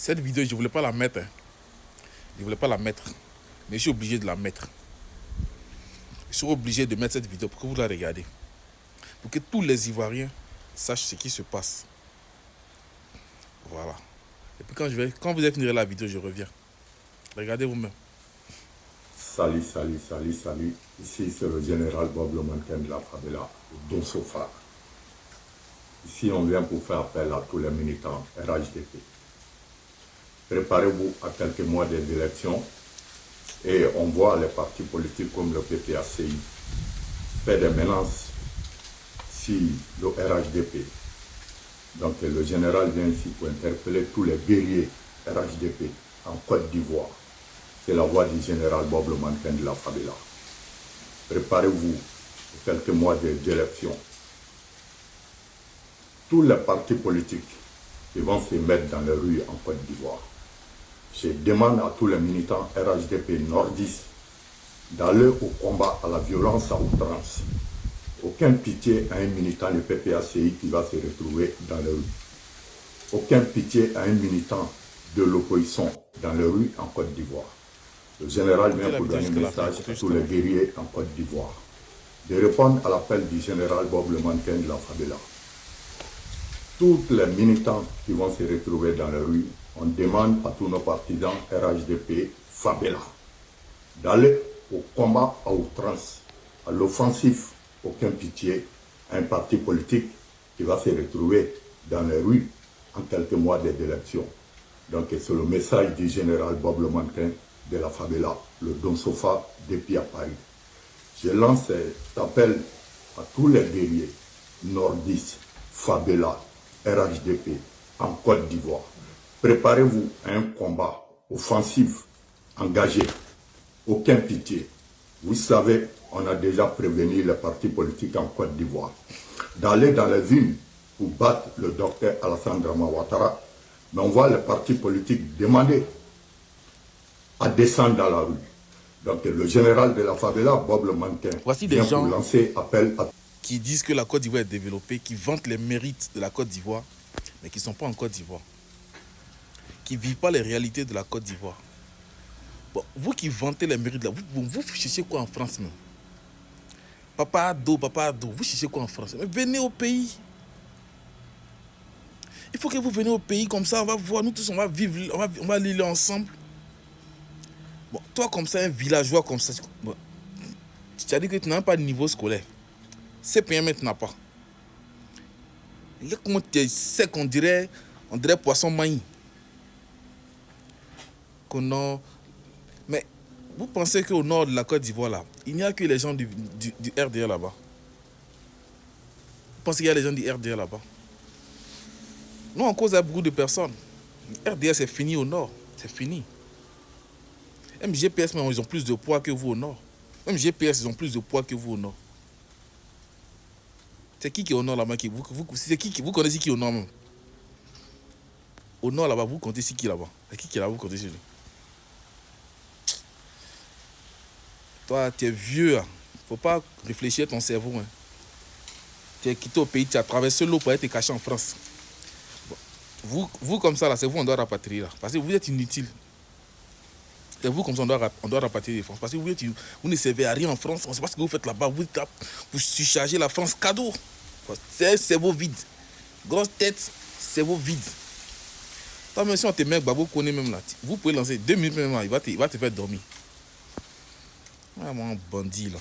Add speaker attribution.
Speaker 1: Cette vidéo, je ne voulais pas la mettre. Hein. Je ne voulais pas la mettre. Mais je suis obligé de la mettre. Je suis obligé de mettre cette vidéo pour que vous la regardez. Pour que tous les Ivoiriens sachent ce qui se passe. Voilà. Et puis quand vous allez finir la vidéo, je reviens. Regardez vous-même.
Speaker 2: Salut. Ici, c'est le général Bob le mannequin de la favela, Don Sofa. Ici, on vient pour faire appel à tous les militants RHDP. Préparez-vous à quelques mois des élections et on voit les partis politiques comme le PPACI faire des menaces sur le RHDP. Donc le général vient ici pour interpeller tous les guerriers RHDP en Côte d'Ivoire. C'est la voix du général Bob le mannequin de la favela. Préparez-vous pour quelques mois d'élections. Tous les partis politiques qui vont se mettre dans les rues en Côte d'Ivoire. Je demande à tous les militants RHDP nordistes d'aller au combat à la violence à outrance. Aucune pitié à un militant du PPACI qui va se retrouver dans les rues. Aucune pitié à un militant de l'opposition dans les rues en Côte d'Ivoire. Le général vient pour donner un message à tous les guerriers en Côte d'Ivoire de répondre à l'appel du général Bob le mannequin de la favela. Tous les militants qui vont se retrouver dans les rues, on demande à tous nos partisans RHDP favela d'aller au combat à outrance, à l'offensif, aucun pitié, à un parti politique qui va se retrouver dans les rues en quelques mois des élections. Donc c'est le message du général Bob le mannequin de la favela, le Don Sofa depuis à Paris. Je lance cet appel à tous les guerriers nordistes, favela, RHDP en Côte d'Ivoire. Préparez-vous à un combat offensif, engagé, aucun pitié. Vous savez, on a déjà prévenu les partis politiques en Côte d'Ivoire d'aller dans les villes pour battre le docteur Alassane Dramane Ouattara. Mais on voit les partis politiques demander à descendre dans la rue. Donc le général de la favela, Bob le mannequin,
Speaker 1: Voici des
Speaker 2: vient
Speaker 1: gens
Speaker 2: pour lancer appel à...
Speaker 1: qui disent que la Côte d'Ivoire est développée, qui vantent les mérites de la Côte d'Ivoire, mais qui ne sont pas en Côte d'Ivoire. Qui ne vivent pas les réalités de la Côte d'Ivoire. Bon, vous qui vantez les mérites là, vous cherchez quoi en France même? Papa Ado, vous cherchez quoi en France? Mais venez au pays. Il faut que vous veniez au pays, comme ça on va voir, nous tous on va vivre, on va lire ensemble. Bon, toi comme ça, un villageois comme ça, bon, tu as dit que tu n'as pas de niveau scolaire. C'est payé maintenant pas. Là, comment tu es sec, on dirait poisson maïs. Mais vous pensez qu'au nord de la Côte d'Ivoire, là, il n'y a que les gens du RDR là-bas? Vous pensez qu'il y a les gens du RDR là-bas? Nous, on cause à beaucoup de personnes. RDR, c'est fini au nord. C'est fini. MGPS, ils ont plus de poids que vous au nord. Même GPS, ils ont plus de poids que vous au nord. C'est qui est au nord là-bas? Vous connaissez qui au nord même? Au nord là-bas, vous comptez qui là-bas? C'est qui est là, vous comptez sur lui? Toi, tu es vieux. Faut pas réfléchir à ton cerveau. Hein. Tu es quitté au pays, tu as traversé l'eau pour être caché en France. Bon. Vous comme ça, là, c'est vous, on doit rapatrier. Là, parce que vous êtes inutile. C'est vous comme ça, on doit rapatrier les France. Parce que vous ne servez à rien en France. On ne sait pas ce que vous faites là-bas. Vous surchargez la France cadeau. C'est un cerveau vide. Grosse tête, cerveau vide. Toi, même si on te met Gbagbo Koné même là, vous pouvez lancer 2 minutes même là, il va te faire dormir. Ah, mon bandit là.